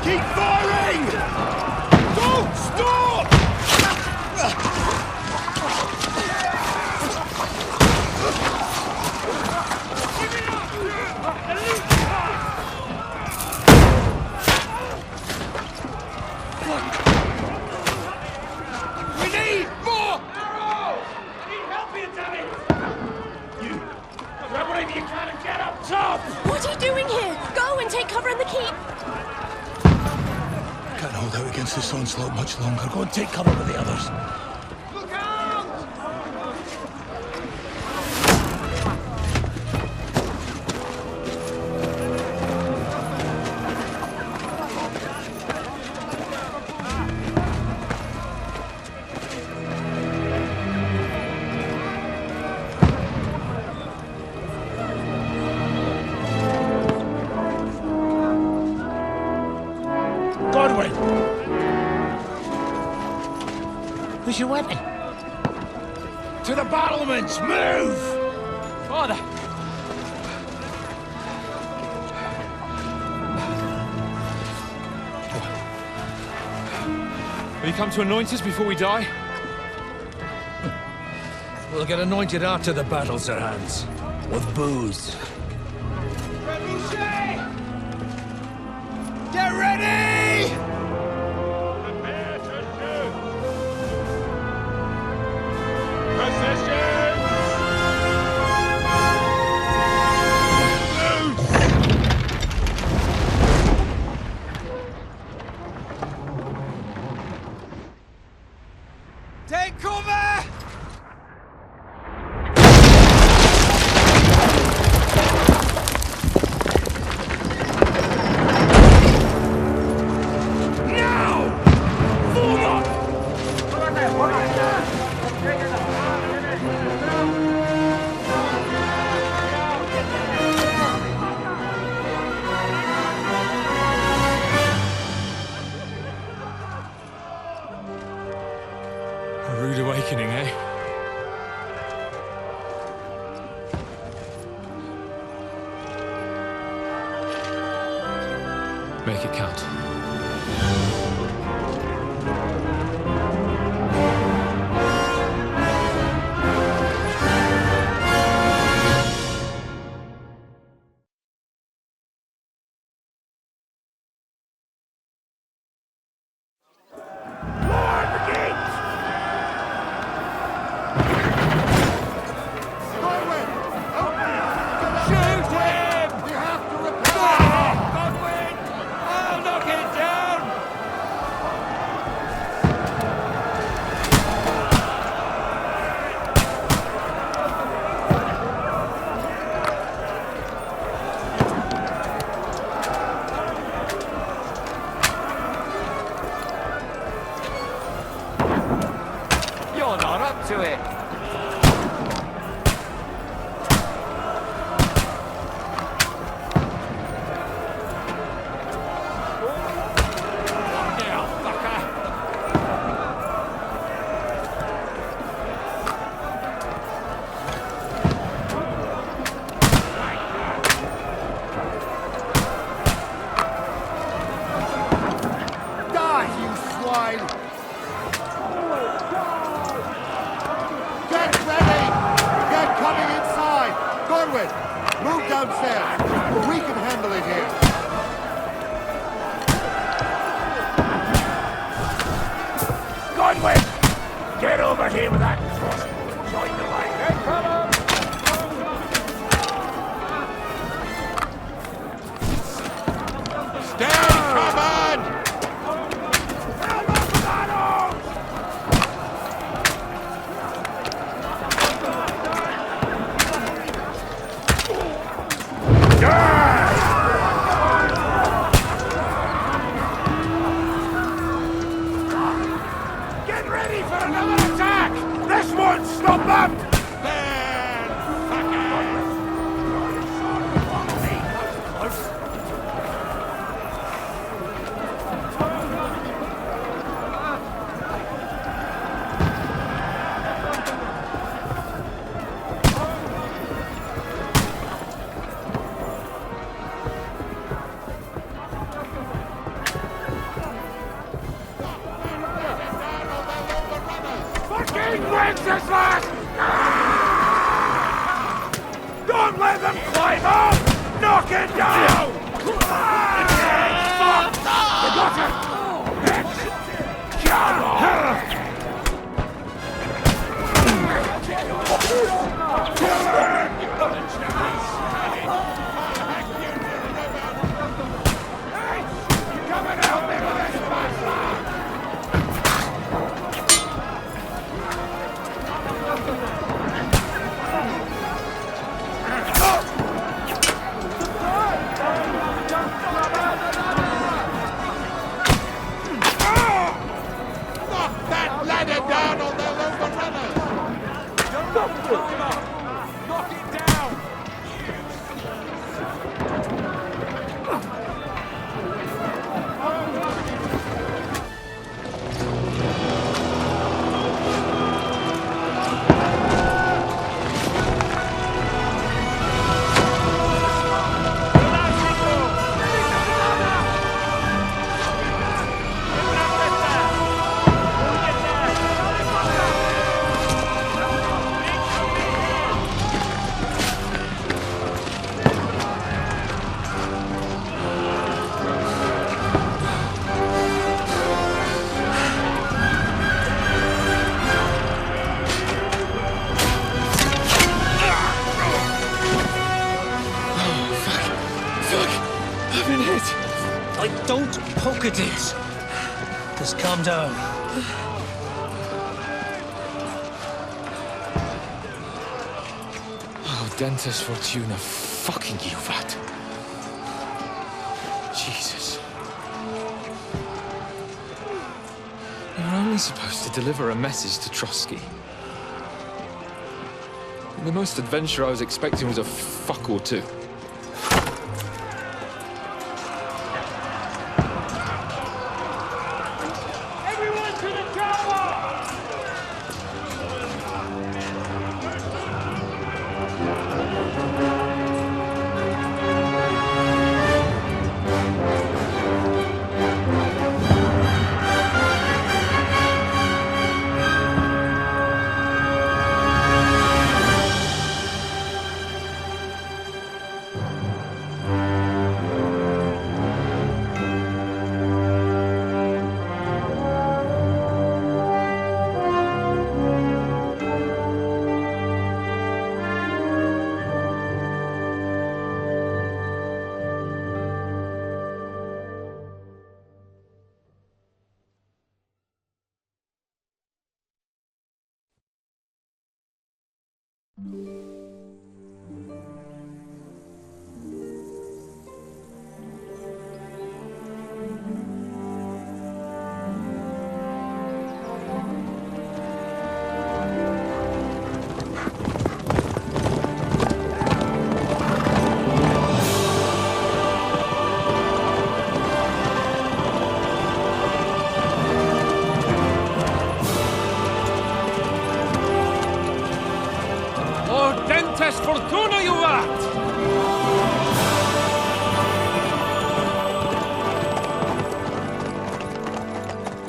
Keep firing! Don't stop! We need more arrows! I need help here, damn it! You, grab whatever you can and get up top! What are you doing here? Go and take cover in the keep! Can't hold out against this onslaught much longer. Go and take cover with the others. Look out! Where's your weapon? To the battlements! Move! Father! Will you come to anoint us before we die? We'll get anointed after the battles are hands. With booze. Get ready! Take cover! A rude awakening, eh? Make it count. To it. Die, you swine! Get ready! Get coming inside! Godwin, move downstairs. We can handle it here. Godwin! Get over here with that cross. Join the line. Get cover! Stay covered! Get ready for another attack! This won't stop them! Then, fucker! Wenceslas! Don't let them climb up! Knock it down! Got it! Come on! Come and help me with this bastard! Knock it down! Don't poke at it. Just calm down. Oh, Dentes Fortuna, fucking you, vat. Jesus. You're only supposed to deliver a message to Trotsky. And the most adventure I was expecting was a fuck or two. Fortuna, you vat!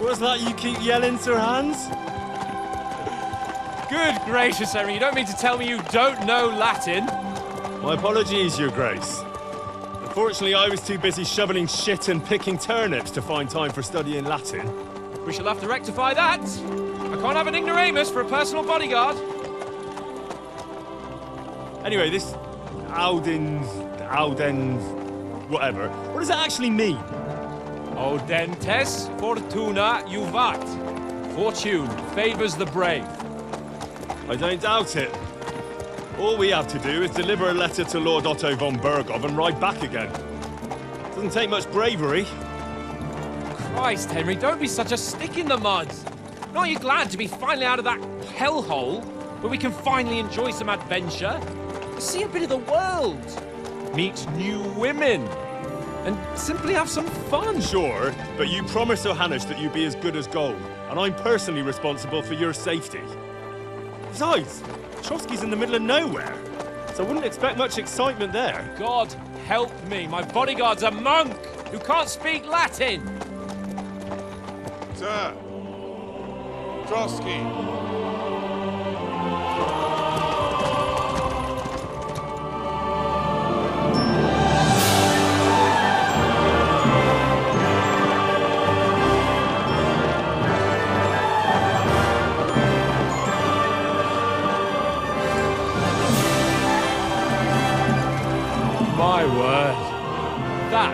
What's that you keep yelling, Sir Hans? Good gracious, Henry, you don't mean to tell me you don't know Latin? My apologies, Your Grace. Unfortunately, I was too busy shoveling shit and picking turnips to find time for studying Latin. We shall have to rectify that. I can't have an ignoramus for a personal bodyguard. Anyway, this Audens, whatever. What does that actually mean? Audentes Fortuna Juvat. Fortune favors the brave. I don't doubt it. All we have to do is deliver a letter to Lord Otto von Bergov and ride back again. Doesn't take much bravery. Christ, Henry, don't be such a stick in the mud. Aren't you glad to be finally out of that hellhole where we can finally enjoy some adventure? See a bit of the world, meet new women, and simply have some fun. Sure, but you promised Johannes that you'd be as good as gold, and I'm personally responsible for your safety. Besides, Trotsky's in the middle of nowhere, so I wouldn't expect much excitement there. God help me, my bodyguard's a monk who can't speak Latin. Sir, Trotsky,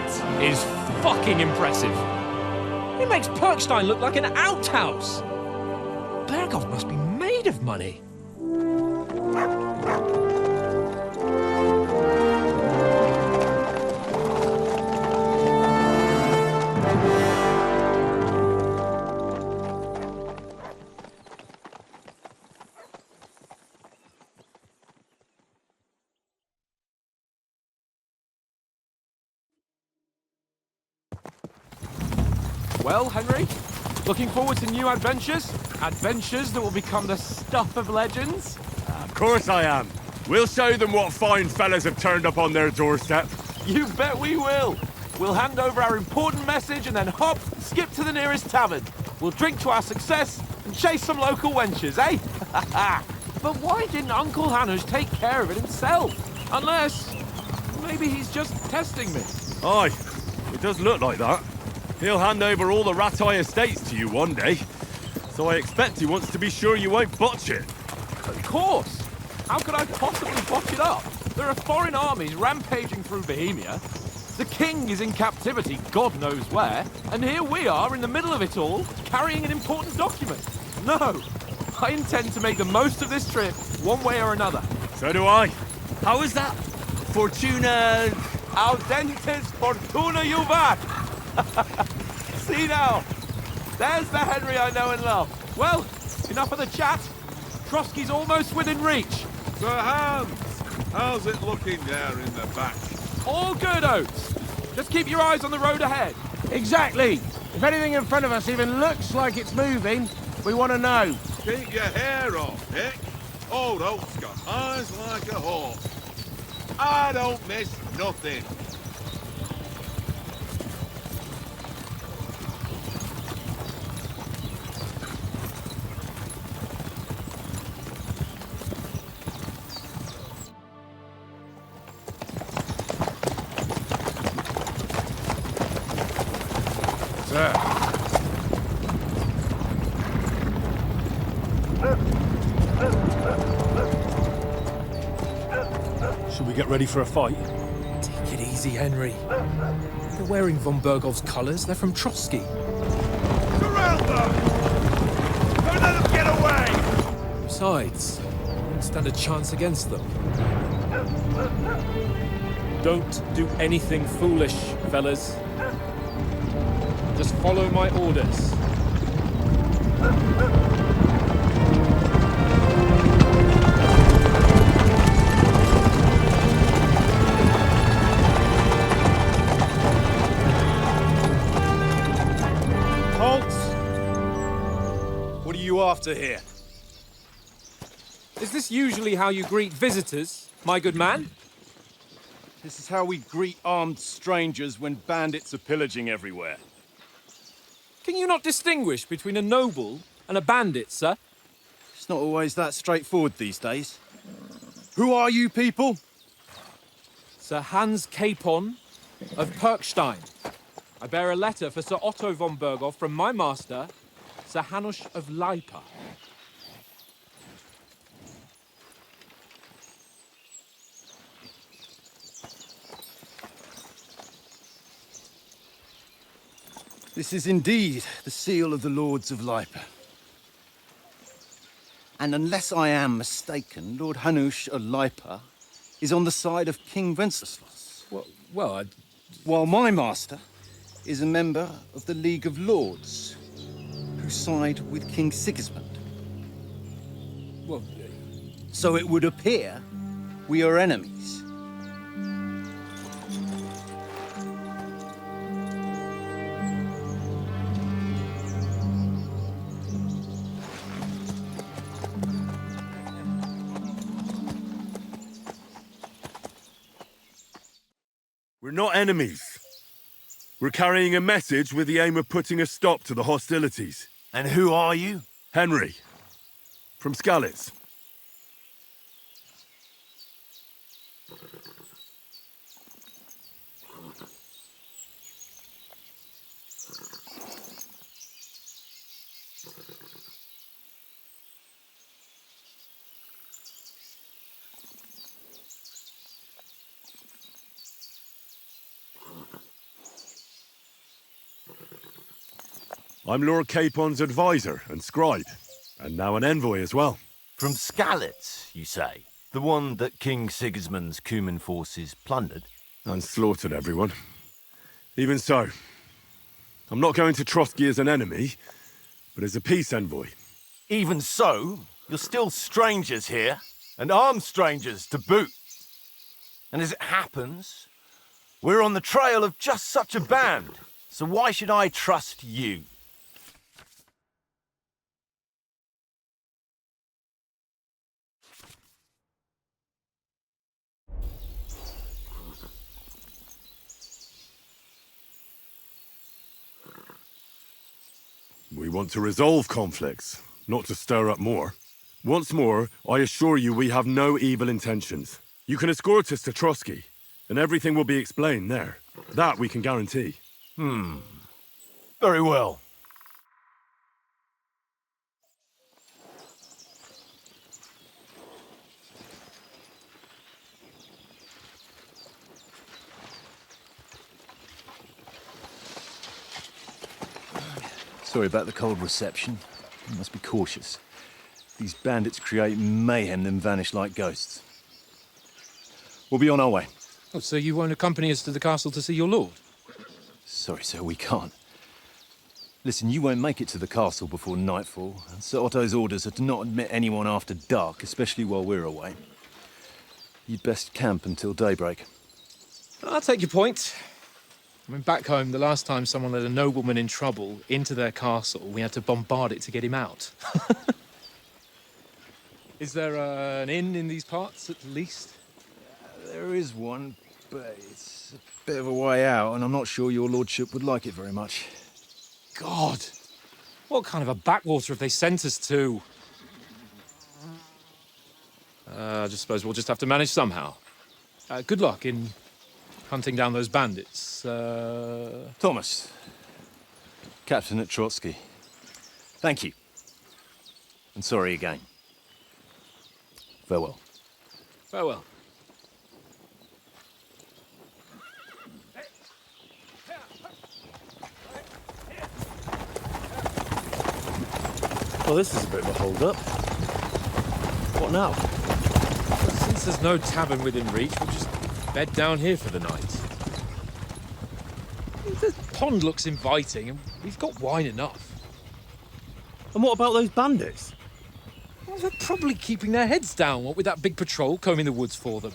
That is fucking impressive. It makes Perkstein look like an outhouse. Berghoff must be made of money. Well, Henry, looking forward to new adventures? Adventures that will become the stuff of legends? Of course I am. We'll show them what fine fellas have turned up on their doorstep. You bet we will. We'll hand over our important message and then hop, skip to the nearest tavern. We'll drink to our success and chase some local wenches, eh? But why didn't Uncle Hanush take care of it himself? Unless, maybe he's just testing me. Aye, it does look like that. He'll hand over all the Ratai estates to you one day. So I expect he wants to be sure you won't botch it. Of course. How could I possibly botch it up? There are foreign armies rampaging through Bohemia. The king is in captivity, God knows where. And here we are in the middle of it all, carrying an important document. No, I intend to make the most of this trip, one way or another. So do I. How is that? Fortuna... Audentes fortuna juvat! See now, there's the Henry I know and love. Well, enough of the chat. Trotsky's almost within reach. Sir Hans, how's it looking there in the back? All good, Oates. Just keep your eyes on the road ahead. Exactly. If anything in front of us even looks like it's moving, we want to know. Keep your hair off, Dick. Old Oak's got eyes like a hawk. I don't miss nothing. Sir. Should we get ready for a fight? Take it easy, Henry. They're wearing von Berghoff's colours. They're from Trotsky. Surround them! Don't let them get away! Besides, we won't stand a chance against them. Don't do anything foolish, fellas. Just follow my orders. Halt! What are you after here? Is this usually how you greet visitors, my good man? This is how we greet armed strangers when bandits are pillaging everywhere. Can you not distinguish between a noble and a bandit, sir? It's not always that straightforward these days. Who are you people? Sir Hans Capon of Perkstein. I bear a letter for Sir Otto von Berghoff from my master, Sir Hanush of Lipa. This is indeed the seal of the Lords of Lipa. And unless I am mistaken, Lord Hanush of Lipa is on the side of King Wenceslas. Well, While my master is a member of the League of Lords, who side with King Sigismund. well, So it would appear we are enemies. We're not enemies. We're carrying a message with the aim of putting a stop to the hostilities. And who are you? Henry, from Skalitz. I'm Lord Capon's advisor and scribe, and now an envoy as well. From Skalitz, you say? The one that King Sigismund's Cuman forces plundered? And slaughtered everyone. Even so, I'm not going to Trotsky as an enemy, but as a peace envoy. Even so, you're still strangers here, and armed strangers to boot. And as it happens, we're on the trail of just such a band, so why should I trust you? We want to resolve conflicts, not to stir up more. Once more, I assure you we have no evil intentions. You can escort us to Trotsky, and everything will be explained there. That we can guarantee. Very well. Sorry about the cold reception. You must be cautious. These bandits create mayhem, then vanish like ghosts. We'll be on our way. Oh, so you won't accompany us to the castle to see your lord? Sorry, sir, we can't. Listen, you won't make it to the castle before nightfall. Sir Otto's orders are to not admit anyone after dark, especially while we're away. You'd best camp until daybreak. I'll take your point. I mean, back home, the last time someone let a nobleman in trouble into their castle, we had to bombard it to get him out. Is there an inn in these parts, at least? There is one, but it's a bit of a way out, and I'm not sure your lordship would like it very much. God! What kind of a backwater have they sent us to? I just suppose we'll just have to manage somehow. Good luck in hunting down those bandits. Thomas, Captain at Trotsky. Thank you. And sorry again. Farewell. Farewell. Well, this is a bit of a hold-up. What now? Since there's no tavern within reach, we'll just bed down here for the night. The pond looks inviting, and we've got wine enough. And what about those bandits? Well, they're probably keeping their heads down, what with that big patrol combing the woods for them.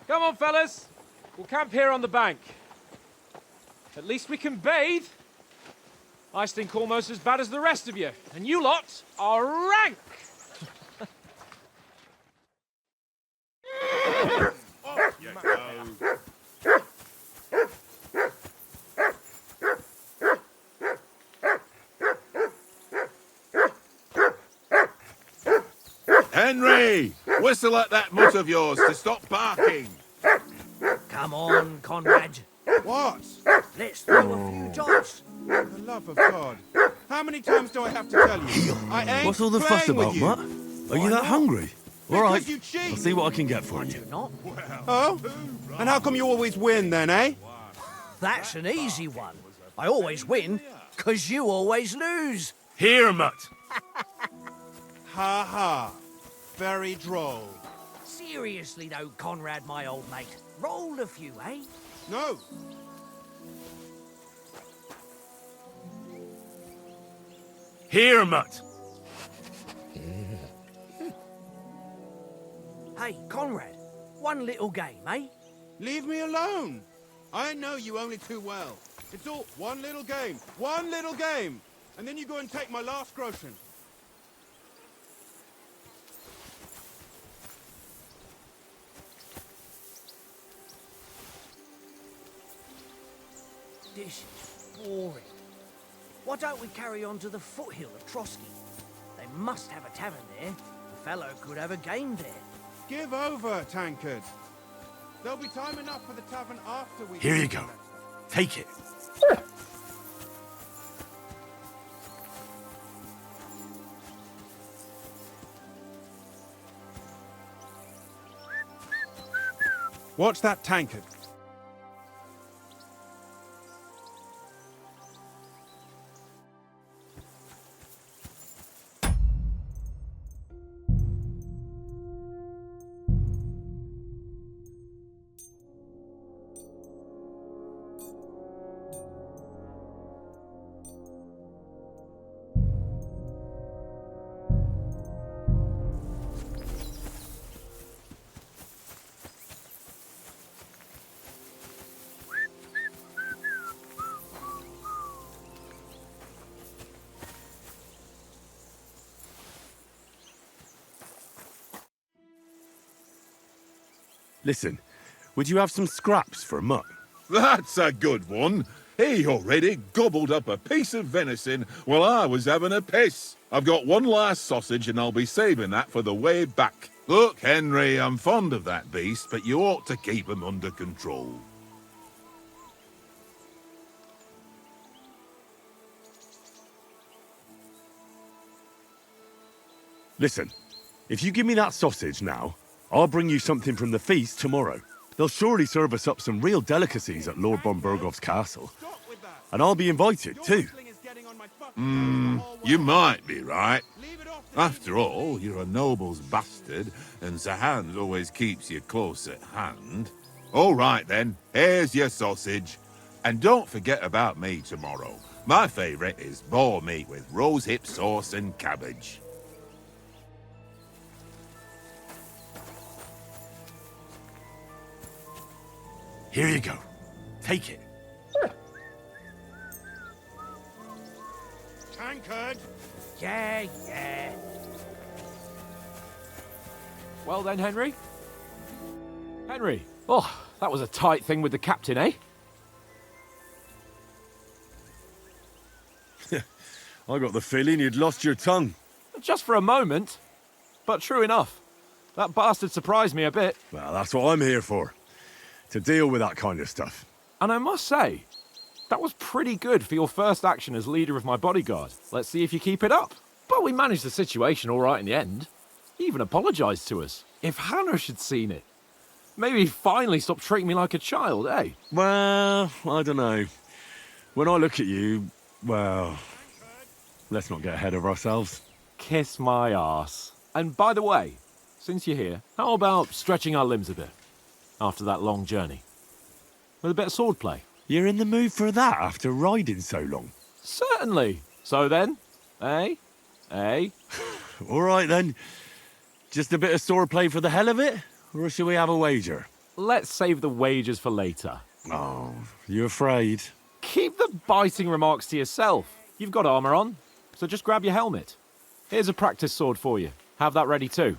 Come on, fellas. We'll camp here on the bank. At least we can bathe. I stink almost as bad as the rest of you, and you lot are rank! Henry! Whistle at that mutt of yours to stop barking. Come on, Conrad. What? Let's throw a few dice. For the love of God. How many times do I have to tell you? I ain't What's all the fuss playing about, with you. Mutt? Are you that hungry? All right, you cheat. I'll see what I can get for you. Not? Oh? And how come you always win then, eh? That's an easy one. I always win, 'cause you always lose. Here, Mutt. Ha ha. Very droll. Seriously though, Conrad, my old mate. Roll a few, eh? No. Here, Mutt. Hey, Conrad, one little game, eh? Leave me alone. I know you only too well. It's all one little game. One little game. And then you go and take my last groschen. This is boring. Why don't we carry on to the foothill of Trotsky? They must have a tavern there. The fellow could have a game there. Give over, tankard. There'll be time enough for the tavern after we... Here you go. Take it. Watch that tankard. Listen, would you have some scraps for Mutt? That's a good one. He already gobbled up a piece of venison while I was having a piss. I've got one last sausage and I'll be saving that for the way back. Look, Henry, I'm fond of that beast, but you ought to keep him under control. Listen, if you give me that sausage now, I'll bring you something from the feast tomorrow. They'll surely serve us up some real delicacies at Lord von Bergov's castle. And I'll be invited, too. You might be right. After all, you're a noble's bastard, and Sir Hans always keeps you close at hand. All right, then. Here's your sausage. And don't forget about me tomorrow. My favourite is boar meat with rosehip sauce and cabbage. Here you go. Take it. Tankard! Yeah. Well then, Henry? Henry! Oh, that was a tight thing with the captain, eh? I got the feeling you'd lost your tongue. Just for a moment. But true enough. That bastard surprised me a bit. Well, that's what I'm here for. To deal with that kind of stuff. And I must say, that was pretty good for your first action as leader of my bodyguard. Let's see if you keep it up. But we managed the situation all right in the end. He even apologised to us. If Hannah had seen it. Maybe he'd finally stop treating me like a child, eh? Well, I don't know. When I look at you, well, let's not get ahead of ourselves. Kiss my arse. And by the way, since you're here, how about stretching our limbs a bit? After that long journey. With a bit of swordplay. You're in the mood for that after riding so long? Certainly. So then, eh? All right then. Just a bit of swordplay for the hell of it? Or shall we have a wager? Let's save the wagers for later. Oh, you afraid? Keep the biting remarks to yourself. You've got armour on, so just grab your helmet. Here's a practice sword for you. Have that ready too.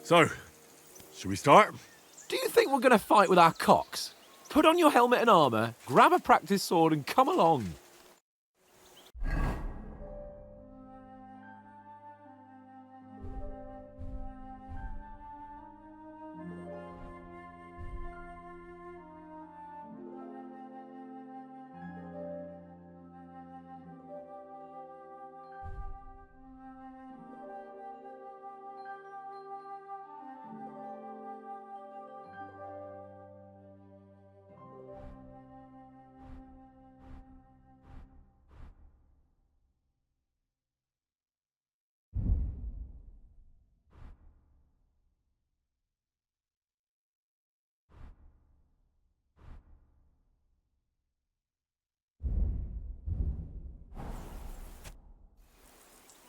So, shall we start? Do you think we're going to fight with our cocks? Put on your helmet and armour, grab a practice sword and come along.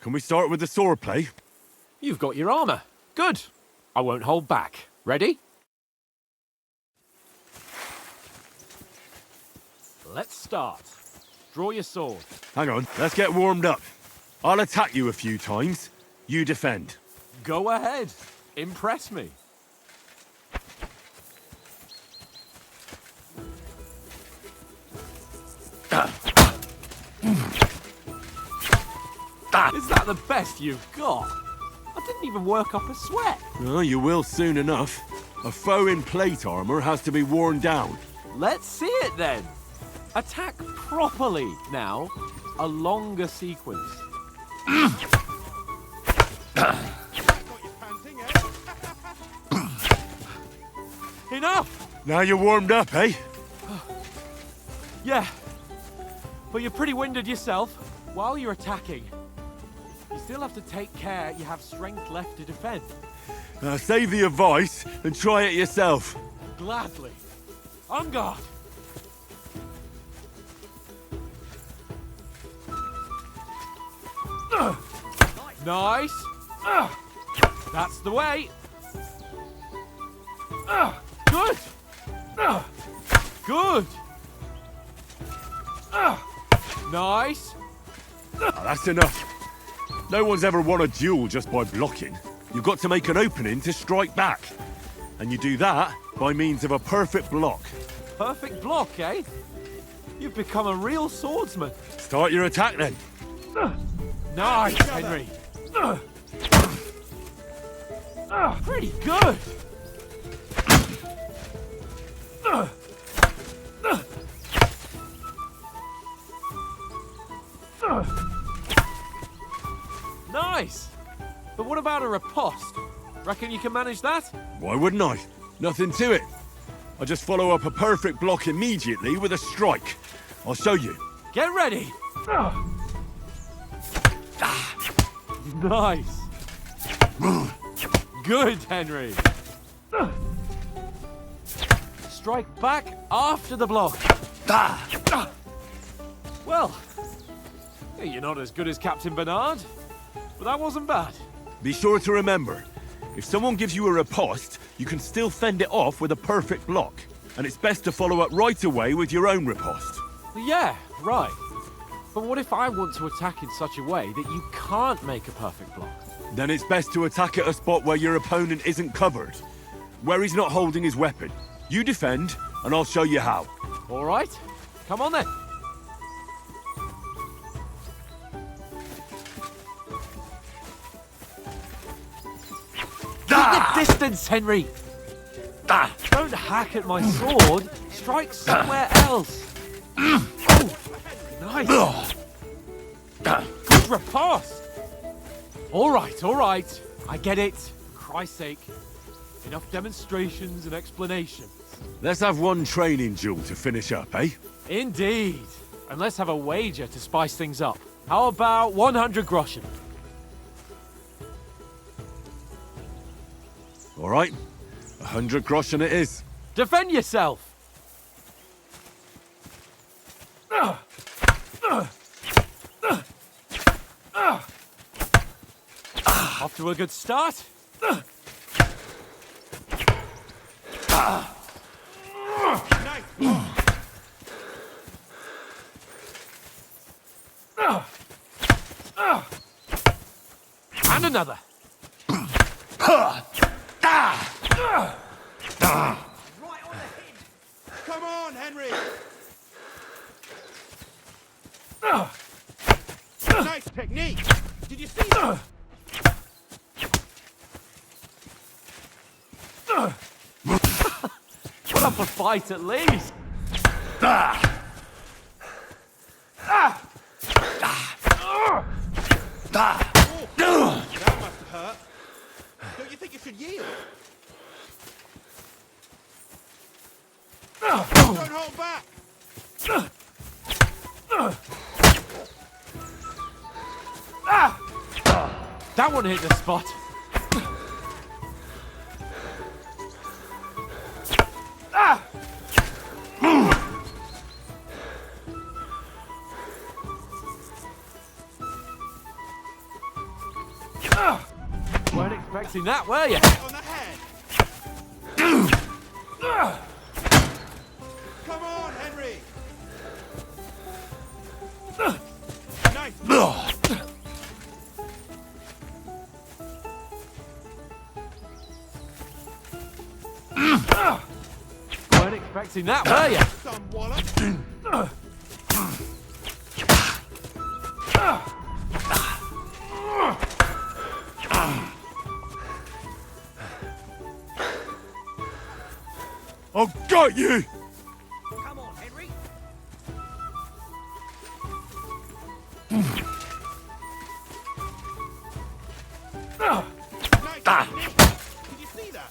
Can we start with the swordplay? You've got your armour. Good. I won't hold back. Ready? Let's start. Draw your sword. Hang on, let's get warmed up. I'll attack you a few times. You defend. Go ahead. Impress me. Is that the best you've got? I didn't even work up a sweat. Oh, you will soon enough. A foe in plate armor has to be worn down. Let's see it then. Attack properly now. A longer sequence. Enough! Now you're warmed up, eh? Yeah. But you're pretty winded yourself. While you're attacking, you still have to take care you have strength left to defend. Save the advice and try it yourself. Gladly. On guard. Nice. That's the way. Good. Good. Nice. That's enough. No one's ever won a duel just by blocking. You've got to make an opening to strike back. And you do that by means of a perfect block. Perfect block, eh? You've become a real swordsman. Start your attack then. Nice, Henry. Pretty good. Nice. But what about a riposte? Reckon you can manage that? Why wouldn't I? Nothing to it. I just follow up a perfect block immediately with a strike. I'll show you. Get ready. Nice. Good, Henry. Strike back after the block. Well, you're not as good as Captain Bernard, but that wasn't bad. Be sure to remember, if someone gives you a riposte, you can still fend it off with a perfect block. And it's best to follow up right away with your own riposte. Yeah, right. But what if I want to attack in such a way that you can't make a perfect block? Then it's best to attack at a spot where your opponent isn't covered, where he's not holding his weapon. You defend, and I'll show you how. All right, come on then. Keep the distance, Henry. Don't hack at my sword. Strike somewhere else. Oh, nice. Good riposte. All right. I get it. For Christ's sake. Enough demonstrations and explanations. Let's have one training duel to finish up, eh? Indeed. And let's have a wager to spice things up. How about 100 groschen? All right. 100 groschen it is. Defend yourself! Off to a good start. And another. Come on, Henry! Nice technique! Did you see that? Put up a fight at least. That must have hurt. Don't you think you should yield? Don't hold back! That one hit the spot. Weren't expecting that, were you? On the head! Come on, Henry! Nice! Weren't expecting that, were you? Some wallop! right, you! Come on, Henry. Did you see that?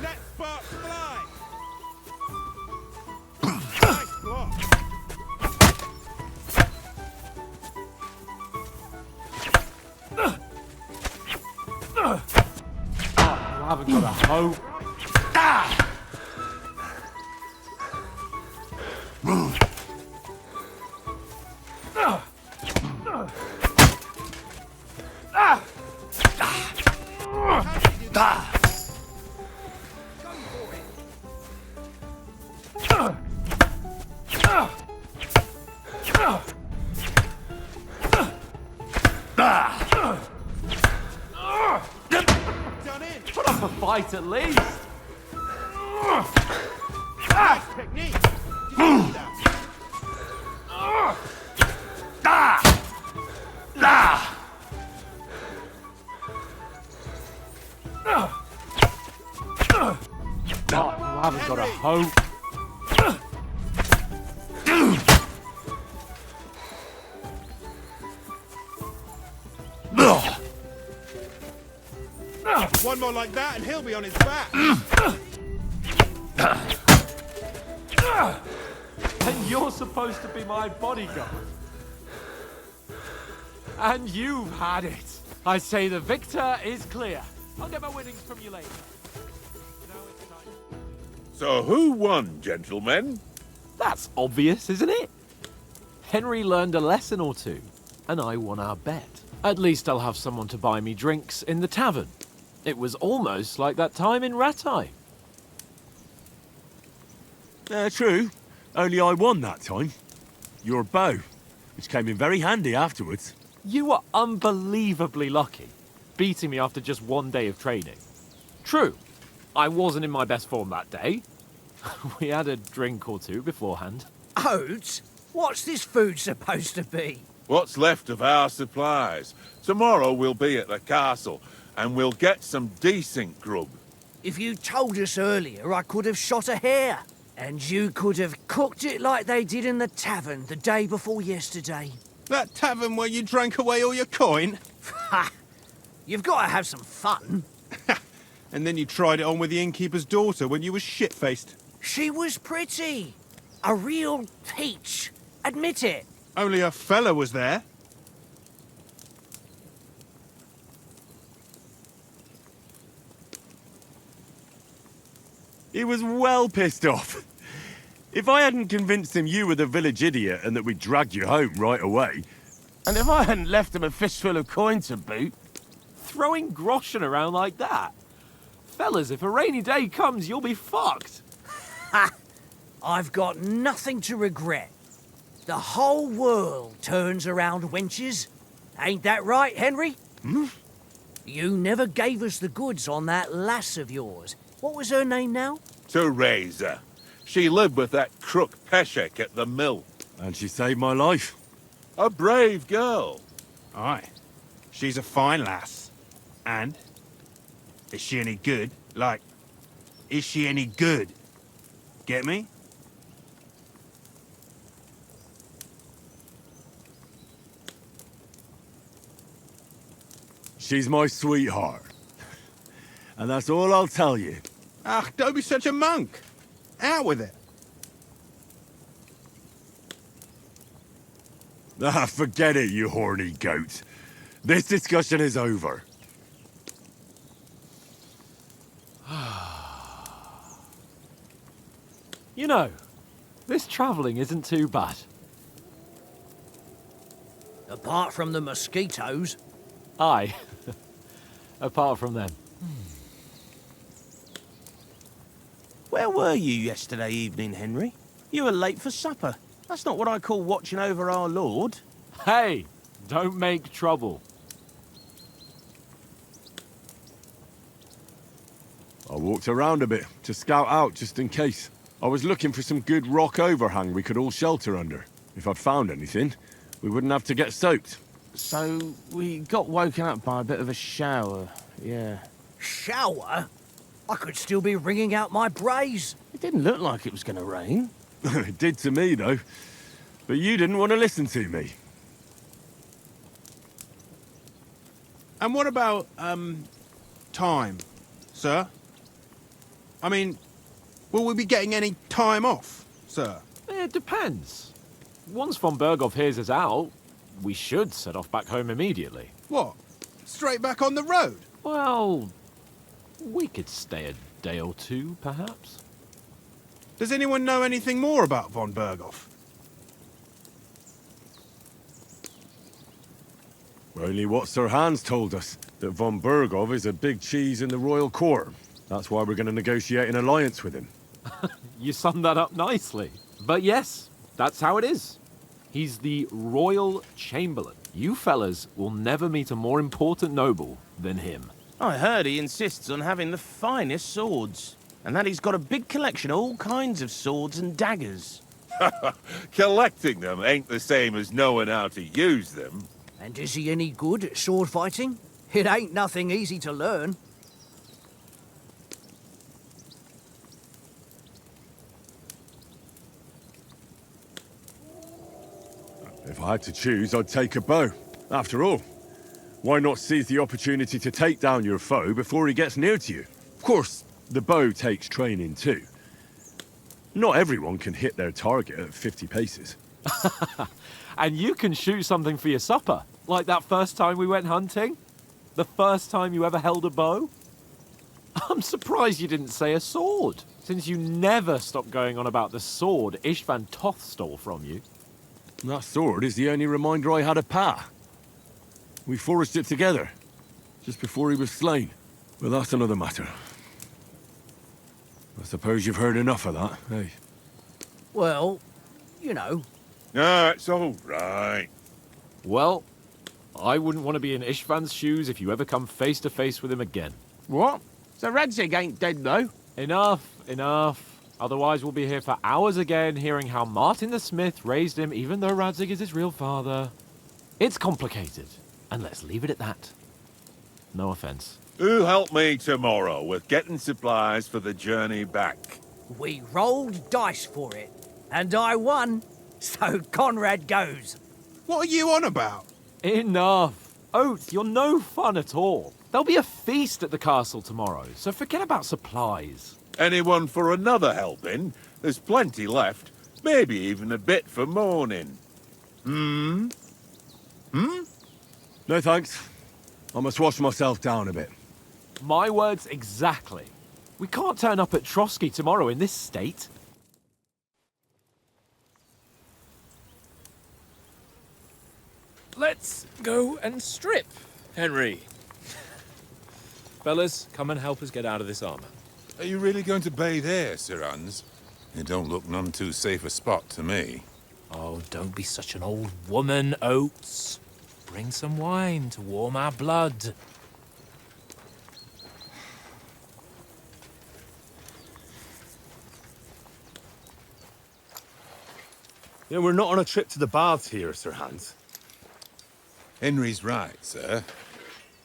Let sparks fly! Nice block! You haven't got a hope. Done in! Put up a fight at least. Nice technique! Did you see that? You haven't got a hope. One more like that and he'll be on his back! And you're supposed to be my bodyguard. And you've had it. I say the victor is clear. I'll get my winnings from you later. Now it's time. So who won, gentlemen? That's obvious, isn't it? Henry learned a lesson or two, and I won our bet. At least I'll have someone to buy me drinks in the tavern. It was almost like that time in Rattay. True. Only I won that time. Your bow, which came in very handy afterwards. You were unbelievably lucky, beating me after just one day of training. True, I wasn't in my best form that day. We had a drink or two beforehand. Oats? What's this food supposed to be? What's left of our supplies. Tomorrow we'll be at the castle, and we'll get some decent grub. If you told us earlier, I could have shot a hare. And you could have cooked it like they did in the tavern the day before yesterday. That tavern where you drank away all your coin? Ha! You've got to have some fun. And then you tried it on with the innkeeper's daughter when you were shit-faced. She was pretty. A real peach. Admit it. Only a fella was there. He was well pissed off. If I hadn't convinced him you were the village idiot and that we'd dragged you home right away... And if I hadn't left him a fistful of coin to boot... Throwing groschen around like that? Fellas, if a rainy day comes, you'll be fucked. Ha! I've got nothing to regret. The whole world turns around wenches. Ain't that right, Henry? Hmm? You never gave us the goods on that lass of yours. What was her name now? Teresa. She lived with that crook Peshek at the mill. And she saved my life. A brave girl. Aye. She's a fine lass. And? Is she any good? Like, is she any good? Get me? She's my sweetheart. And that's all I'll tell you. Ah, don't be such a monk. Out with it. Ah, forget it, you horny goat. This discussion is over. You know, this travelling isn't too bad. Apart from the mosquitoes. Aye. Apart from them. Where were you yesterday evening, Henry? You were late for supper. That's not what I call watching over our lord. Hey, don't make trouble. walked around a bit to scout out just in case. I was looking for some good rock overhang we could all shelter under. If I'd found anything, we wouldn't have to get soaked. So, we got woken up by a bit of a shower, yeah. Shower? I could still be wringing out my brays. It didn't look like it was going to rain. It did to me, though. But you didn't want to listen to me. And what about, time, sir? I mean, will we be getting any time off, sir? It depends. Once von Berghoff hears us out, we should set off back home immediately. What? Straight back on the road? Well, we could stay a day or two, perhaps. Does anyone know anything more about von Berghoff? Only what Sir Hans told us, that von Berghoff is a big cheese in the royal court. That's why we're going to negotiate an alliance with him. You summed that up nicely. But yes, that's how it is. He's the royal chamberlain. You fellas will never meet a more important noble than him. I heard he insists on having the finest swords, and that he's got a big collection of all kinds of swords and daggers. Collecting them ain't the same as knowing how to use them. And is he any good at sword fighting? It ain't nothing easy to learn. If I had to choose, I'd take a bow. After all, why not seize the opportunity to take down your foe before he gets near to you? Of course, the bow takes training too. Not everyone can hit their target at 50 paces. And you can shoot something for your supper, like that first time we went hunting? The first time you ever held a bow? I'm surprised you didn't say a sword, since you never stopped going on about the sword Ishvan Toth stole from you. That sword is the only reminder I had of Pa. We forged it together, just before he was slain. But that's another matter. I suppose you've heard enough of that, eh? Well, you know. Ah, it's all right. Well, I wouldn't want to be in Ishvan's shoes if you ever come face to face with him again. What? So Radzig ain't dead, though? Enough, enough. Otherwise we'll be here for hours again hearing how Martin the Smith raised him even though Radzig is his real father. It's complicated, and let's leave it at that. No offense. Who'll help me tomorrow with getting supplies for the journey back? We rolled dice for it, and I won. So Conrad goes. What are you on about? Enough. Oates, you're no fun at all. There'll be a feast at the castle tomorrow, so forget about supplies. Anyone for another helping? There's plenty left. Maybe even a bit for morning. Hmm? No thanks. I must wash myself down a bit. My words exactly. We can't turn up at Trotsky tomorrow in this state. Let's go and strip, Henry. Fellas, come and help us get out of this armor. Are you really going to bathe here, Sir Hans? It don't look none too safe a spot to me. Oh, don't be such an old woman, Oates. Bring some wine to warm our blood. Yeah, we're not on a trip to the baths here, Sir Hans. Henry's right, sir.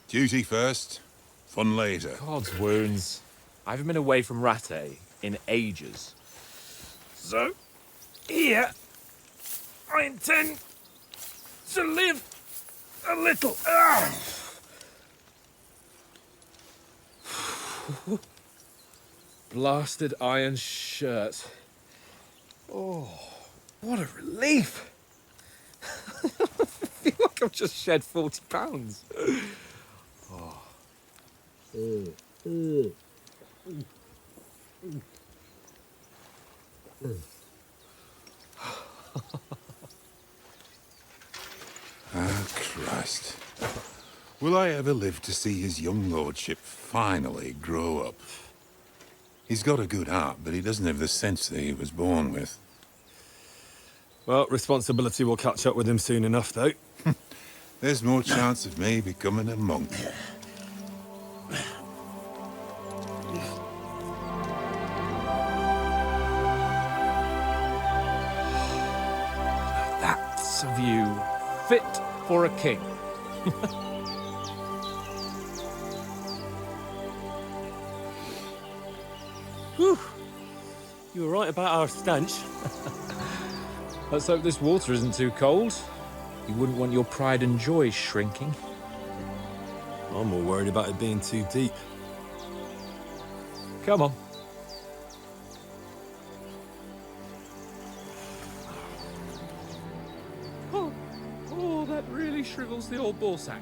Duty first, fun later. God's wounds. I haven't been away from Rattay in ages. So, here, I intend to live a little. Blasted iron shirt. Oh, what a relief. I feel like I've just shed 40 pounds. Oh. Ah, Christ. Will I ever live to see his young lordship finally grow up? He's got a good heart, but he doesn't have the sense that he was born with. Well, responsibility will catch up with him soon enough, though. There's more chance of me becoming a monk. Nice view. Fit for a king. Whew. You were right about our stench. Let's hope this water isn't too cold. You wouldn't want your pride and joy shrinking. I'm more worried about it being too deep. Come on. Oh, that really shrivels the old ball sack.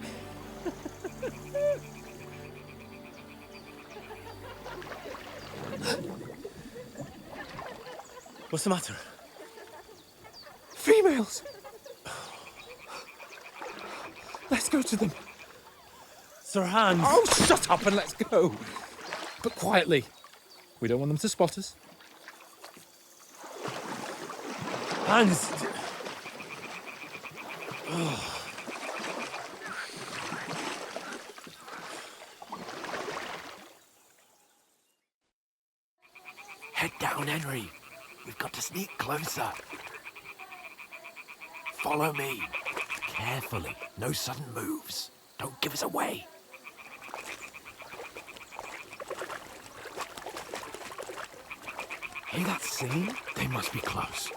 What's the matter? Females! Let's go to them. Sir Hans! Oh, shut up and let's go. But quietly. We don't want them to spot us. Hans! Head down, Henry. We've got to sneak closer. Follow me. Carefully. No sudden moves. Don't give us away. Hear that singing? They must be close.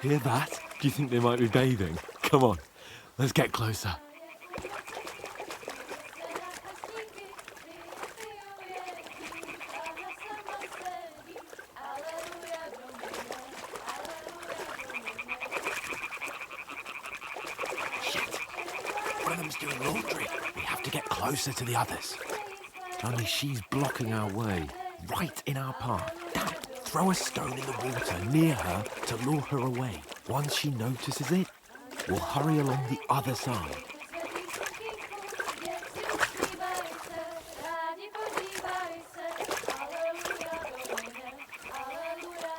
Hear that? Do you think they might be bathing? Come on, let's get closer. Shit! One of them's doing laundry. We have to get closer to the others. Only she's blocking our way, right in our path. Damn it! Throw a stone in the water near her to lure her away. Once she notices it, we'll hurry along the other side.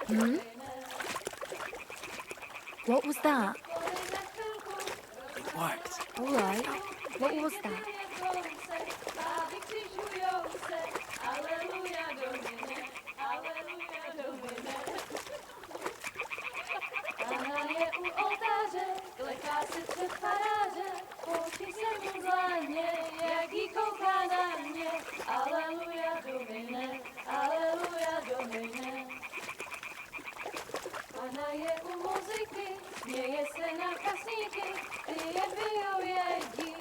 Hmm? What was that? It worked. All right. What was that? Ona je u muzyky, śmieje se na kasníky, ty jen vyhovědí.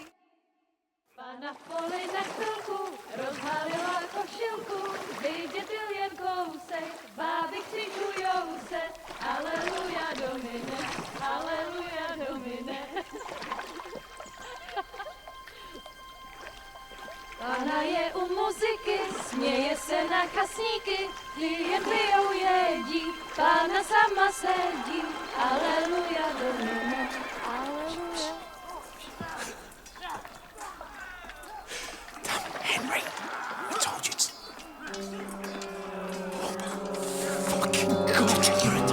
Pana v poli na chvilku, rozhalila košilku, vidět byl jen kousek, báby křičujou se, aleluja domine, aleluja domine. Pana je u muziky, směje se na kasníky, jen pijou jedí, Pána sama sedí, aleluja domine, aleluja. Damn, Henry! I told you to... Fucking God, you're a...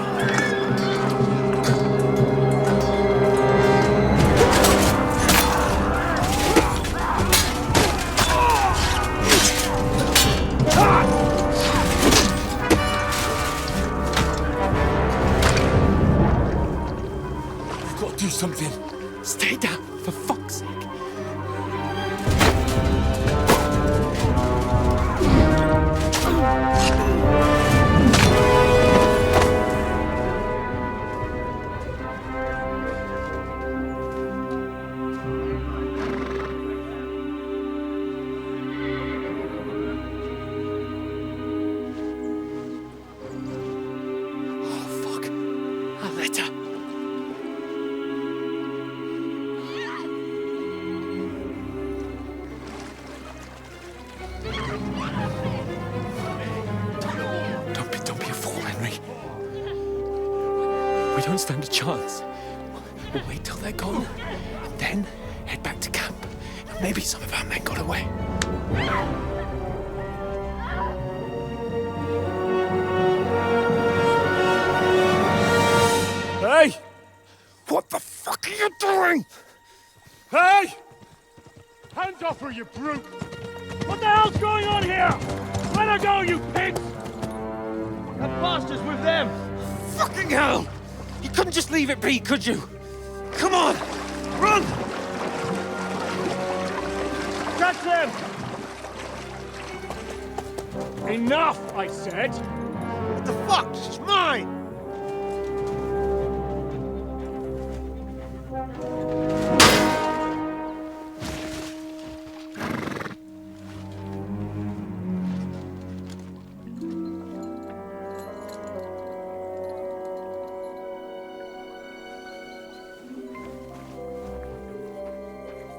Do something. Stay down, for fuck's sake. Oh, fuck. A letter. Don't be a fool, Henry. We don't stand a chance. We'll wait till they're gone, and then head back to camp. Maybe some of our men got away. you brute! What the hell's going on here? Let her go, you pigs! That bastard's with them! Fucking hell! You couldn't just leave it be, could you? Come on! Run! Catch them! Enough, I said! What the fuck? She's mine!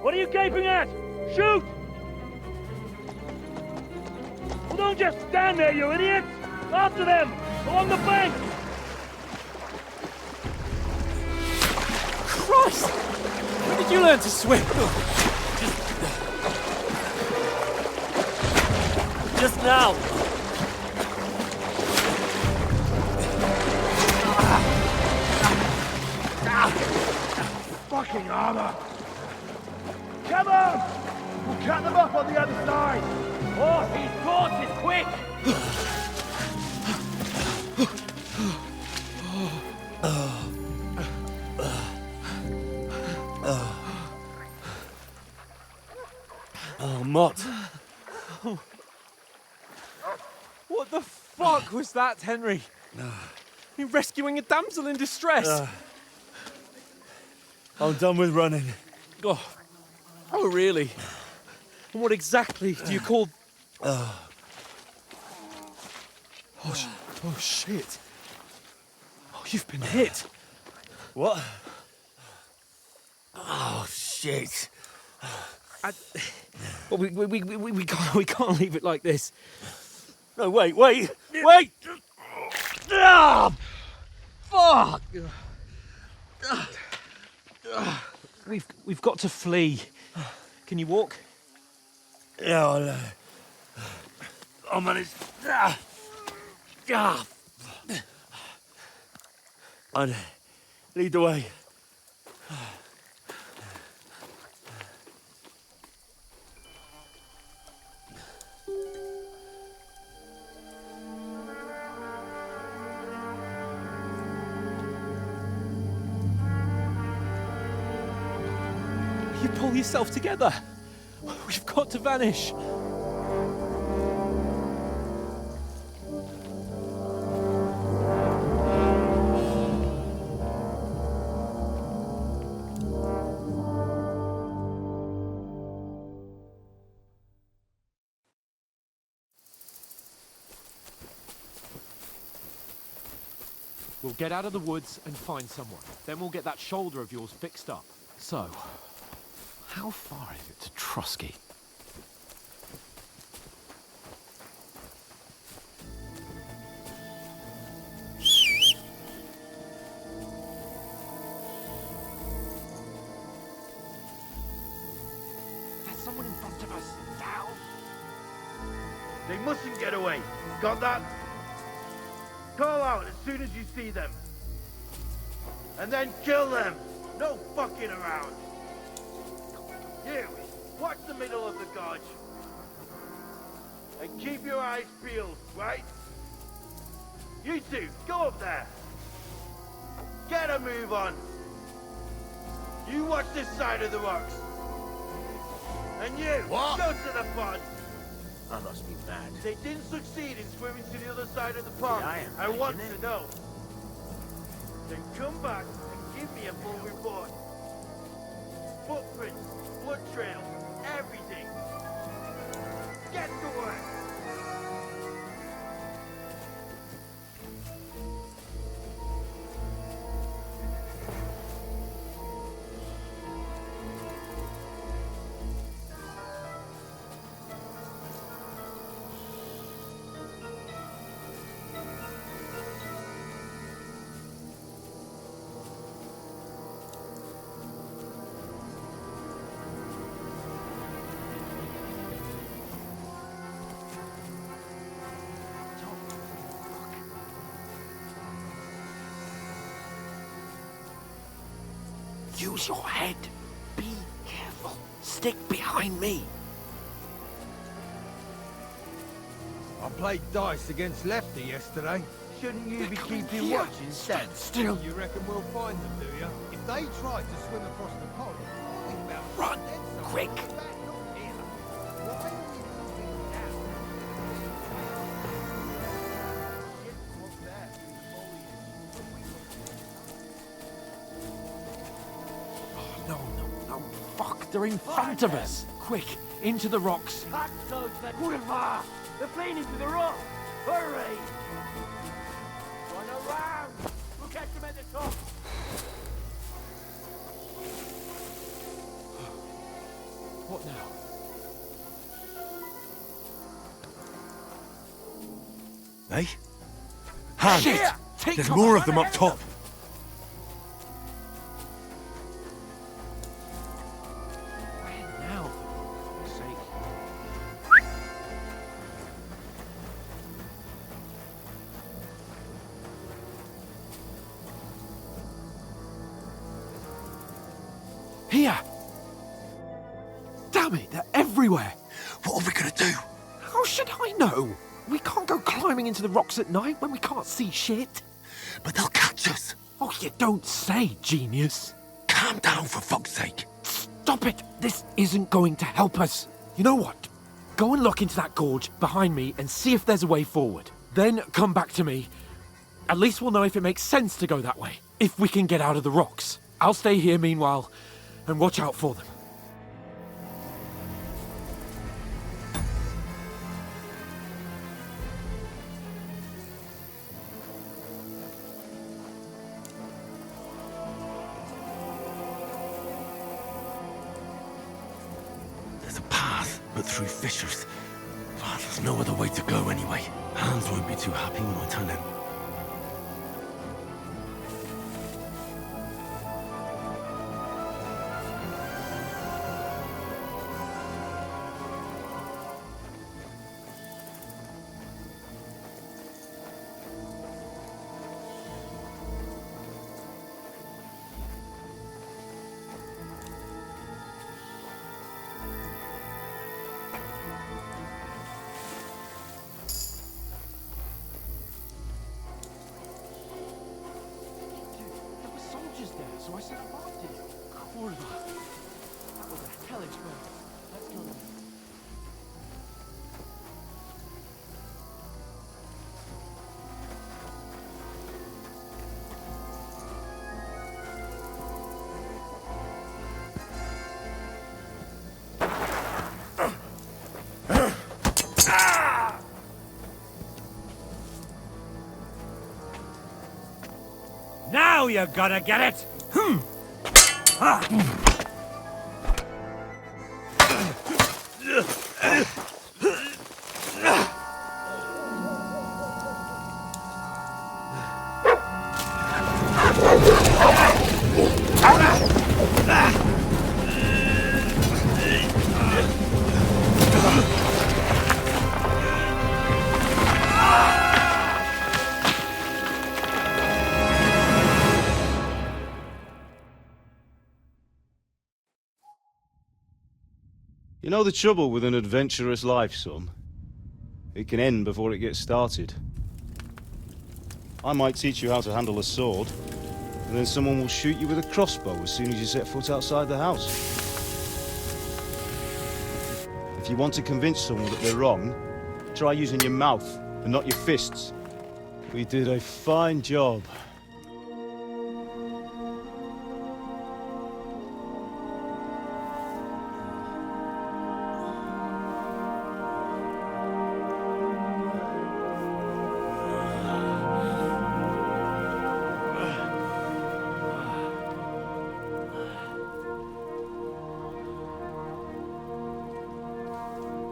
What are you gaping at? Shoot! Well, don't just stand there, you idiots! After them! Along the bank! Christ! When did you learn to swim? Just now! Fucking armor! Come on! We'll cut them up on the other side! Oh, these horses, quick! Oh, Mott. What the fuck was that, Henry? You rescuing a damsel in distress? I'm done with running. Oh, really? And what exactly do you call... Oh, shit. Oh, you've been hit. What? Oh, shit. Well, we can't leave it like this. No, wait! Ah! Fuck! We've got to flee. Can you walk? Yeah, I'll manage. I'd lead the way. You pull yourself together. We've got to vanish. We'll get out of the woods and find someone. Then we'll get that shoulder of yours fixed up. So, how far is it to Trotsky? There's someone in front of us. Down. They mustn't get away. Got that? Call out as soon as you see them. And then kill them. No fucking around. You, watch the middle of the gorge. And keep your eyes peeled, right? You two, go up there. Get a move on. You watch this side of the rocks. And you, go to the pond. I must be mad. They didn't succeed in swimming to the other side of the pond. Yeah, I want to know. Then come back and give me a full report. Footprints, blood trail, everything. Get to work. Use your head. Be careful. Stick behind me. I played dice against Lefty yesterday. Shouldn't you be keeping watch instead? Still. You reckon we'll find them, do you? If they try to swim across the pond, think about Run! Quick! No, fuck, they're in front of us. Quick, into the rocks. Kurwa! They're playing into the rock! Hurry! Run around! We'll catch them at the top! What now? Eh? Hans! Shit! Take There's cover. more of them up top. Where now? For fuck's sake. Here! Damn it, they're everywhere! What are we gonna do? How should I know? We can't go climbing into the rocks at night when we can't see shit. But they'll catch us. Oh, you don't say, genius. Calm down, for fuck's sake. Stop it! This isn't going to help us. You know what? Go and look into that gorge behind me and see if there's a way forward. Then come back to me. At least we'll know if it makes sense to go that way. If we can get out of the rocks. I'll stay here meanwhile and watch out for them. There's a path, but through fissures. Oh, there's no other way to go anyway. Hans won't be too happy when I tell him. There were soldiers there, so I said I marked it. Kurva. That was a hellish move. Let's go then. Now you're gonna get it! You know the trouble with an adventurous life, son? It can end before it gets started. I might teach you how to handle a sword, and then someone will shoot you with a crossbow as soon as you set foot outside the house. If you want to convince someone that they're wrong, try using your mouth and not your fists. We did a fine job.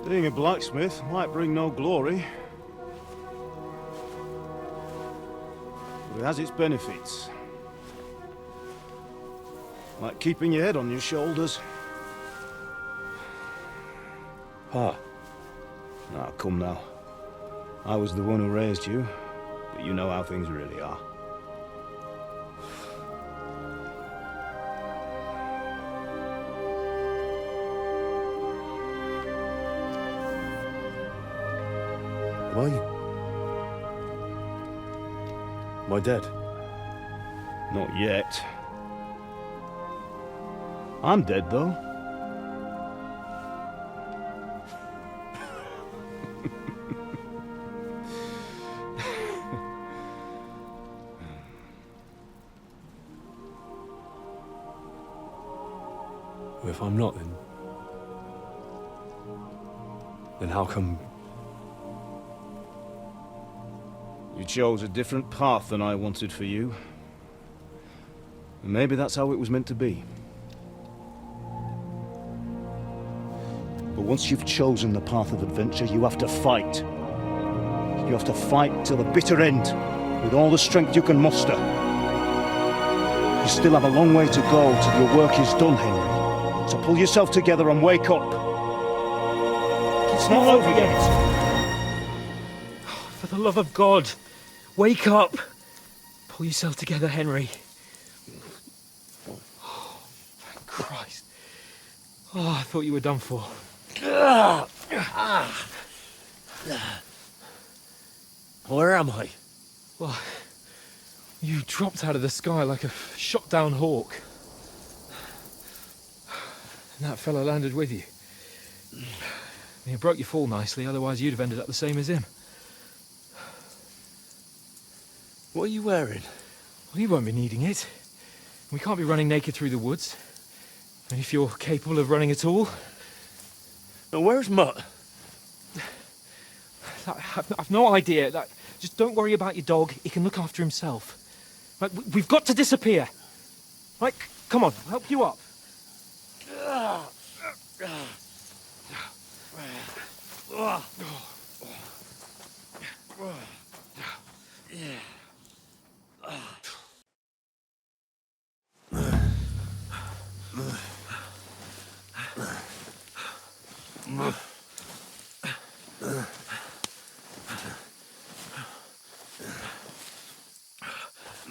Being a blacksmith might bring no glory, but it has its benefits. Like keeping your head on your shoulders. Pa. Now, come now. I was the one who raised you, but you know how things really are. Am I? Am I dead? Not yet. I'm dead, though. Well, if I'm not, then how come... You chose a different path than I wanted for you. And maybe that's how it was meant to be. But once you've chosen the path of adventure, you have to fight. You have to fight till the bitter end, with all the strength you can muster. You still have a long way to go till your work is done, Henry. So pull yourself together and wake up. It's not over yet. For the love of God, wake up! Pull yourself together, Henry. Oh, thank Christ. Oh, I thought you were done for. Where am I? Well, you dropped out of the sky like a shot-down hawk. And that fella landed with you. You broke your fall nicely, otherwise you'd have ended up the same as him. What are you wearing? Well, you won't be needing it. We can't be running naked through the woods. And if you're capable of running at all... Now, where's Mutt? I've no idea. Just don't worry about your dog. He can look after himself. We've got to disappear. Right, come on, I'll help you up.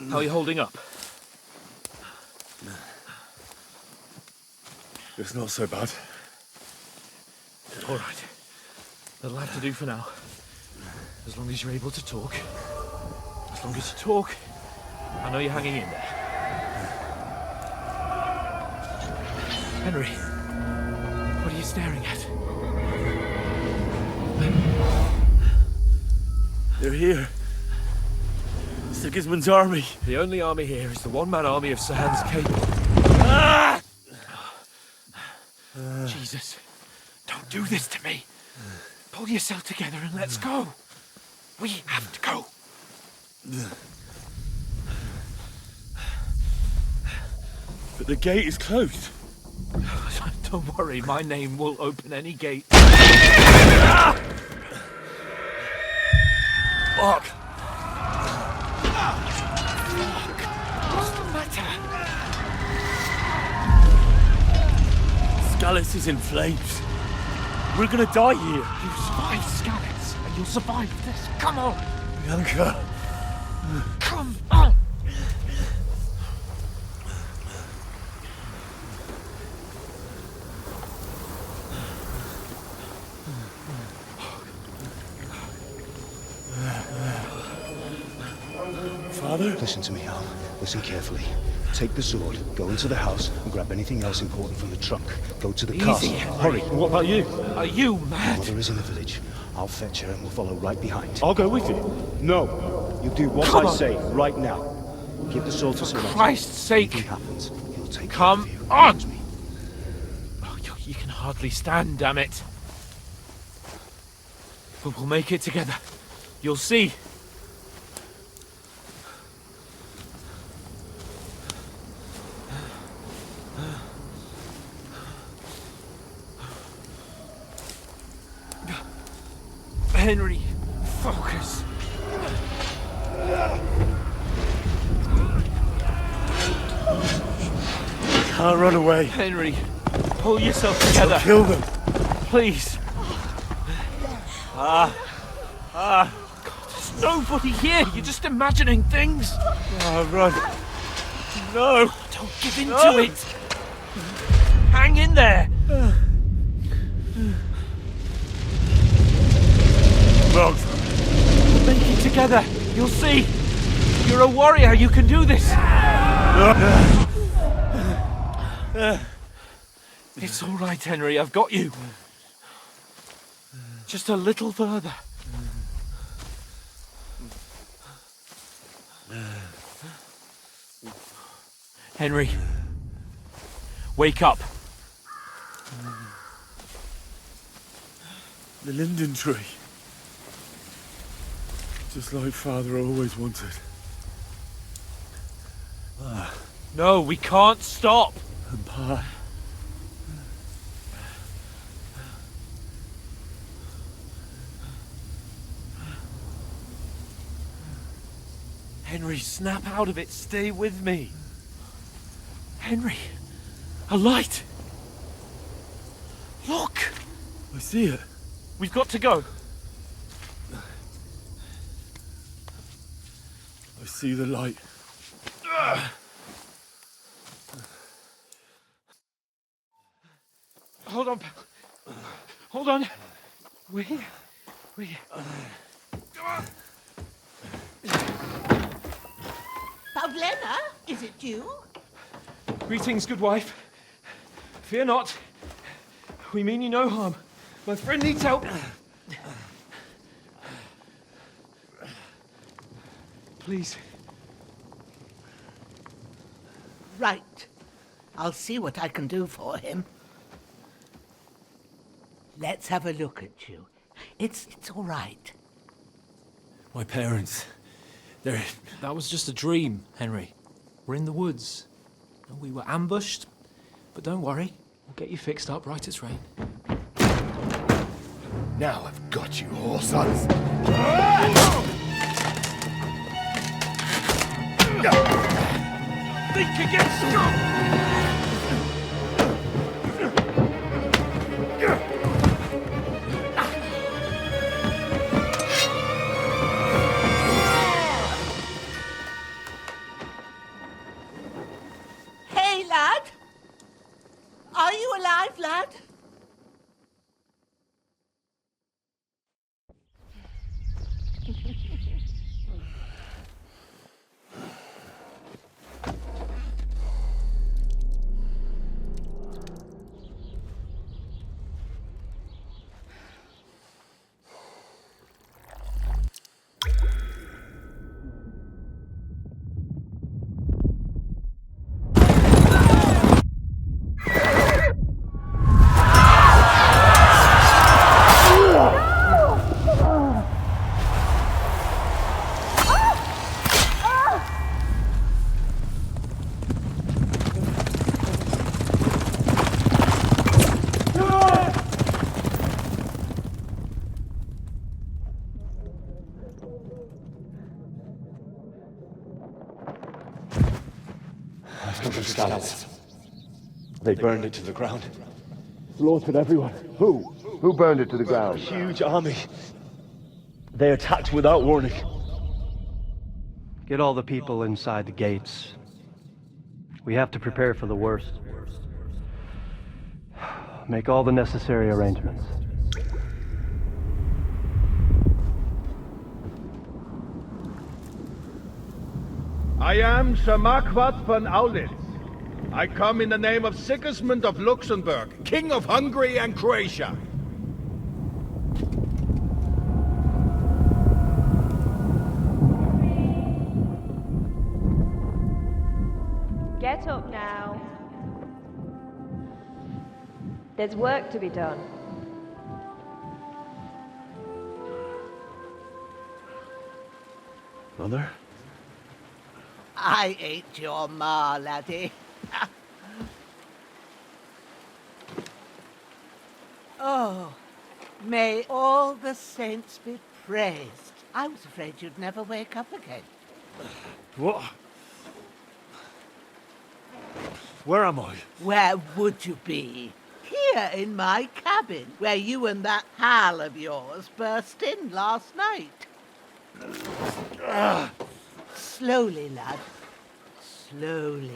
How are you holding up? It's not so bad. All right. That'll have to do for now. As long as you're able to talk. As long as you talk, I know you're hanging in there. Henry, what are you staring at? They're here. Sigismund's army. The only army here is the one-man army of Sahan's Cape. Ah! Jesus, don't do this to me. Pull yourself together and let's go. We have to go. But the gate is closed. Don't worry, my name will open any gate. Fuck! What's the matter? Scallis is in flames. We're gonna die here. You survived Scallis, and you'll survive this. Come on! Bianca. Come on! Father? Listen to me, Al. Listen carefully. Take the sword, go into the house, and grab anything else important from the trunk. Go to the castle. Henry. Hurry. What about you? Are you mad? Mother is in the village. I'll fetch her and we'll follow right behind. I'll go with you. No. You do what Come I on. say right now. Keep the sword to For surrender. Christ's sake! If anything happens, he'll take Come care of you. on! Promise me. Oh, you can hardly stand, damn it. But we'll make it together. You'll see. Henry, focus. Can't run away. Henry, pull yourself together. Kill them. Please. There's nobody here. You're just imagining things. Run. No. Don't give in to it. Hang in there. Mom. together. You'll see. You're a warrior. You can do this. It's all right, Henry. I've got you. Just a little further. Henry, wake up. The linden tree. Just like Father always wanted. No, we can't stop. And Pa. Henry, snap out of it. Stay with me. Henry, a light. Look. I see it. We've got to go. I see the light. Hold on, pal. Hold on. We're here. We're here. Come on. Pavlena, is it you? Greetings, good wife. Fear not. We mean you no harm. My friend needs help. Please. Right. I'll see what I can do for him. Let's have a look at you. It's all right. My parents. That was just a dream, Henry. We're in the woods. And we were ambushed. But don't worry. We'll get you fixed up right as rain. Now I've got you, whoresons. Think again, scum! Hey, lad! Are you alive, lad? I've come from Scouts. They burned it to the ground. Slaughtered everyone. Who? Who burned it to the ground? A huge army. They attacked without warning. Get all the people inside the gates. We have to prepare for the worst. Make all the necessary arrangements. I am Sir Marquardt von Aulitz. I come in the name of Sigismund of Luxembourg, King of Hungary and Croatia. Get up now. There's work to be done. Mother? I ain't your ma, laddie. Oh, may all the saints be praised. I was afraid you'd never wake up again. What? Where am I? Where would you be? Here in my cabin, where you and that pal of yours burst in last night. Slowly, lad. Slowly.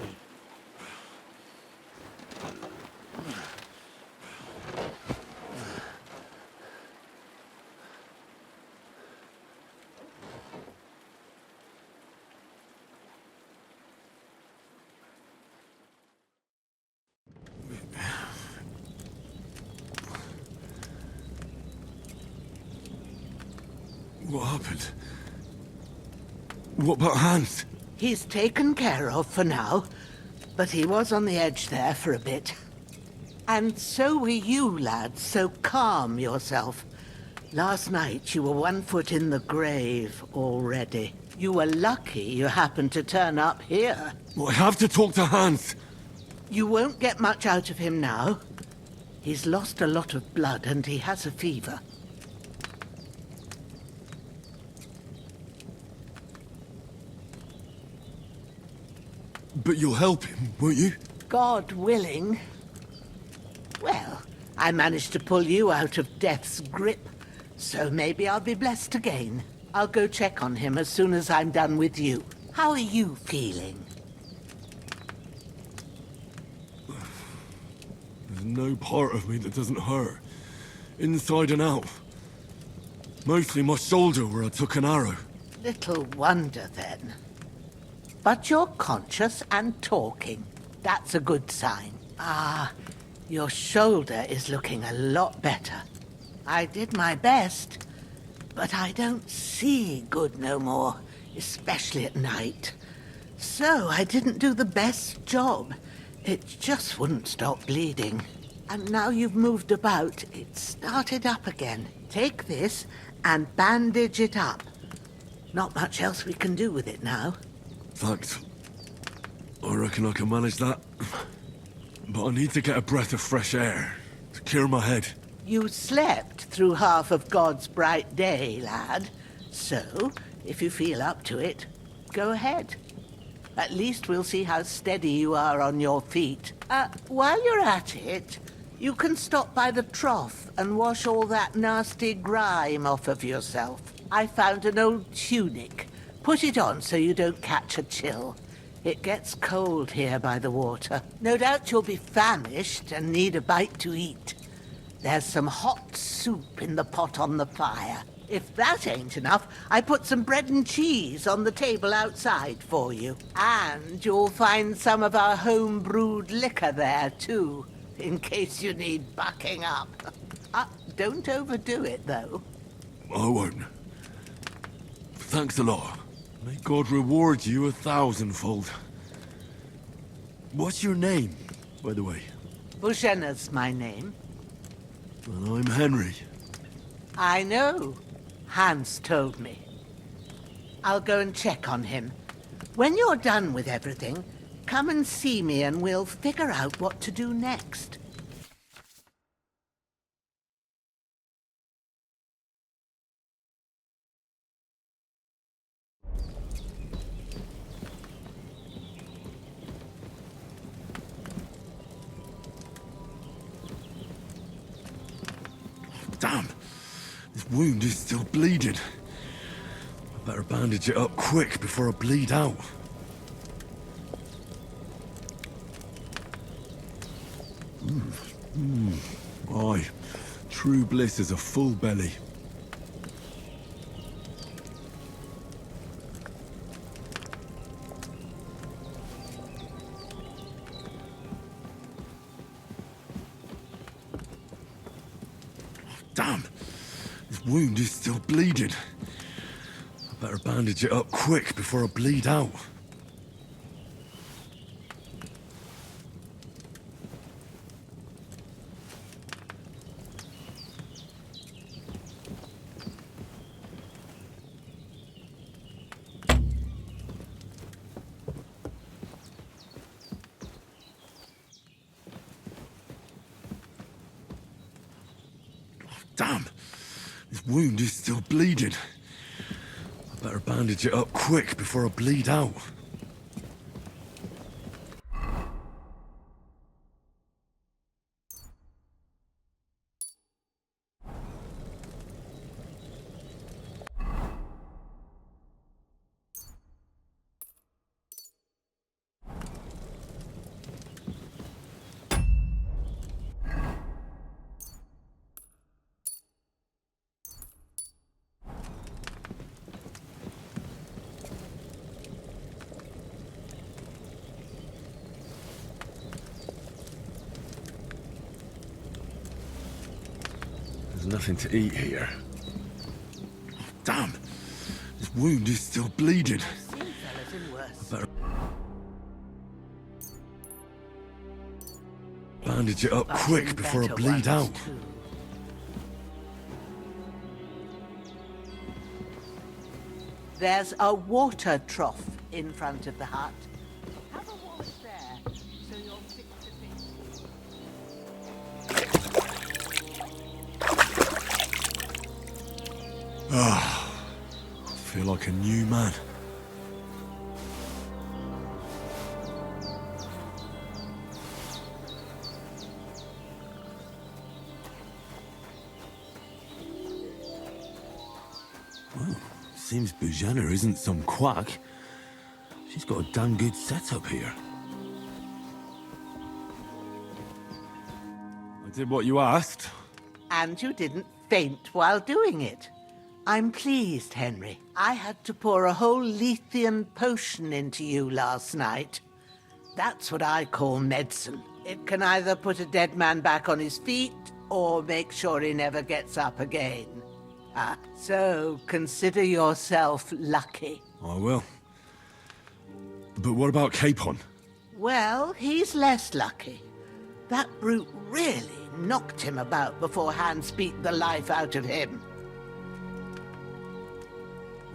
What happened? What about Hans? He's taken care of for now, but he was on the edge there for a bit. And so were you, lad, so calm yourself. Last night you were 1 foot in the grave already. You were lucky you happened to turn up here. Well, I have to talk to Hans. You won't get much out of him now. He's lost a lot of blood and he has a fever. But you'll help him, won't you? God willing. Well, I managed to pull you out of death's grip, so maybe I'll be blessed again. I'll go check on him as soon as I'm done with you. How are you feeling? There's no part of me that doesn't hurt. Inside and out. Mostly my shoulder where I took an arrow. Little wonder then. But you're conscious and talking. That's a good sign. Ah, your shoulder is looking a lot better. I did my best, but I don't see good no more, especially at night. So I didn't do the best job. It just wouldn't stop bleeding. And now you've moved about, it started up again. Take this and bandage it up. Not much else we can do with it now. Thanks. I reckon I can manage that. But I need to get a breath of fresh air to clear my head. You slept through half of God's bright day, lad. So, if you feel up to it, go ahead. At least we'll see how steady you are on your feet. While you're at it, you can stop by the trough and wash all that nasty grime off of yourself. I found an old tunic. Put it on so you don't catch a chill. It gets cold here by the water. No doubt you'll be famished and need a bite to eat. There's some hot soup in the pot on the fire. If that ain't enough, I put some bread and cheese on the table outside for you. And you'll find some of our home-brewed liquor there, too, in case you need bucking up. Don't overdo it, though. I won't. Thanks a lot. May God reward you 1,000-fold. What's your name, by the way? Bushenna's my name. Well, I'm Henry. I know. Hans told me. I'll go and check on him. When you're done with everything, come and see me and we'll figure out what to do next. Damn! This wound is still bleeding. I better bandage it up quick before I bleed out. Aye. True bliss is a full belly. Damn! This wound is still bleeding. I better bandage it up quick before I bleed out. Damn! This wound is still bleeding. I better bandage it up quick before I bleed out. There's nothing to eat here. Damn! This wound is still bleeding. Fellas in worse. Better bandage it up But quick in before I better bleed ones, out. too. There's a water trough in front of the hut. Have a wash there, so you're fit to think. Ah, I feel like a new man. Well, seems Bujana isn't some quack. She's got a damn good setup here. I did what you asked. And you didn't faint while doing it. I'm pleased, Henry. I had to pour a whole Lethean potion into you last night. That's what I call medicine. It can either put a dead man back on his feet or make sure he never gets up again. So consider yourself lucky. I will. But what about Capon? Well, he's less lucky. That brute really knocked him about before Hans beat the life out of him.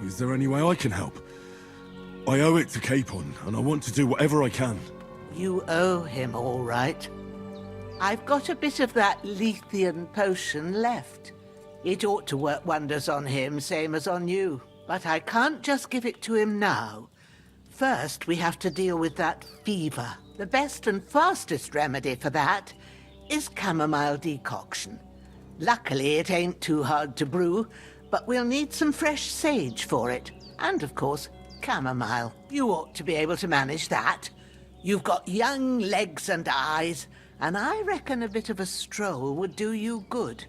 Is there any way I can help? I owe it to Capon, and I want to do whatever I can. You owe him, all right. I've got a bit of that Lethean potion left. It ought to work wonders on him, same as on you. But I can't just give it to him now. First, we have to deal with that fever. The best and fastest remedy for that is chamomile decoction. Luckily, it ain't too hard to brew, but we'll need some fresh sage for it. And, of course, chamomile. You ought to be able to manage that. You've got young legs and eyes, and I reckon a bit of a stroll would do you good.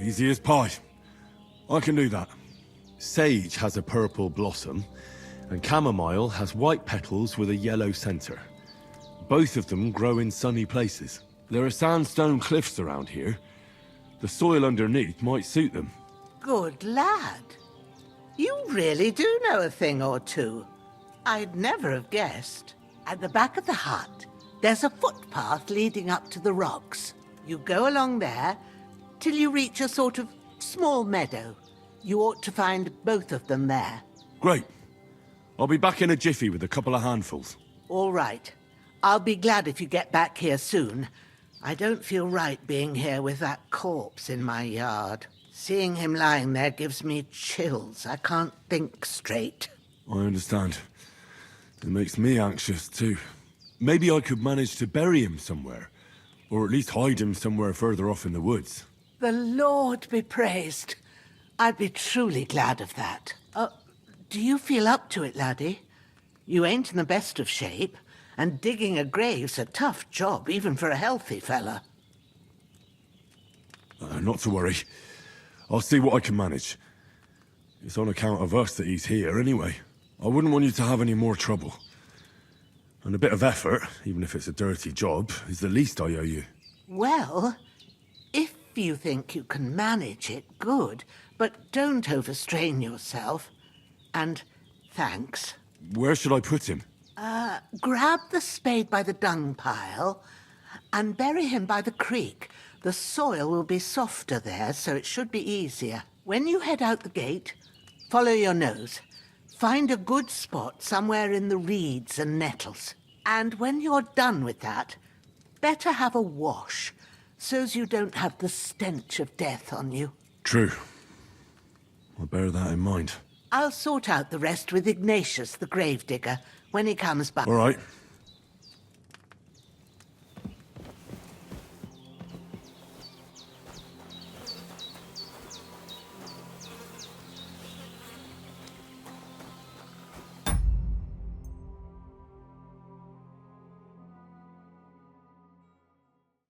Easy as pie. I can do that. Sage has a purple blossom, and chamomile has white petals with a yellow center. Both of them grow in sunny places. There are sandstone cliffs around here. The soil underneath might suit them. Good lad. You really do know a thing or two. I'd never have guessed. At the back of the hut, there's a footpath leading up to the rocks. You go along there till you reach a sort of small meadow. You ought to find both of them there. Great. I'll be back in a jiffy with a couple of handfuls. All right. I'll be glad if you get back here soon. I don't feel right being here with that corpse in my yard. Seeing him lying there gives me chills. I can't think straight. I understand. It makes me anxious too. Maybe I could manage to bury him somewhere. Or at least hide him somewhere further off in the woods. The Lord be praised. I'd be truly glad of that. Do you feel up to it, laddie? You ain't in the best of shape, and digging a grave's a tough job, even for a healthy fella. Not to worry. I'll see what I can manage. It's on account of us that he's here anyway. I wouldn't want you to have any more trouble. And a bit of effort, even if it's a dirty job, is the least I owe you. Well, if you think you can manage it, good, but don't overstrain yourself. And thanks. Where should I put him? Grab the spade by the dung pile and bury him by the creek. The soil will be softer there, so it should be easier. When you head out the gate, follow your nose. Find a good spot somewhere in the reeds and nettles. And when you're done with that, better have a wash, so's you don't have the stench of death on you. True. I'll bear that in mind. I'll sort out the rest with Ignatius, the gravedigger, when he comes back. All right.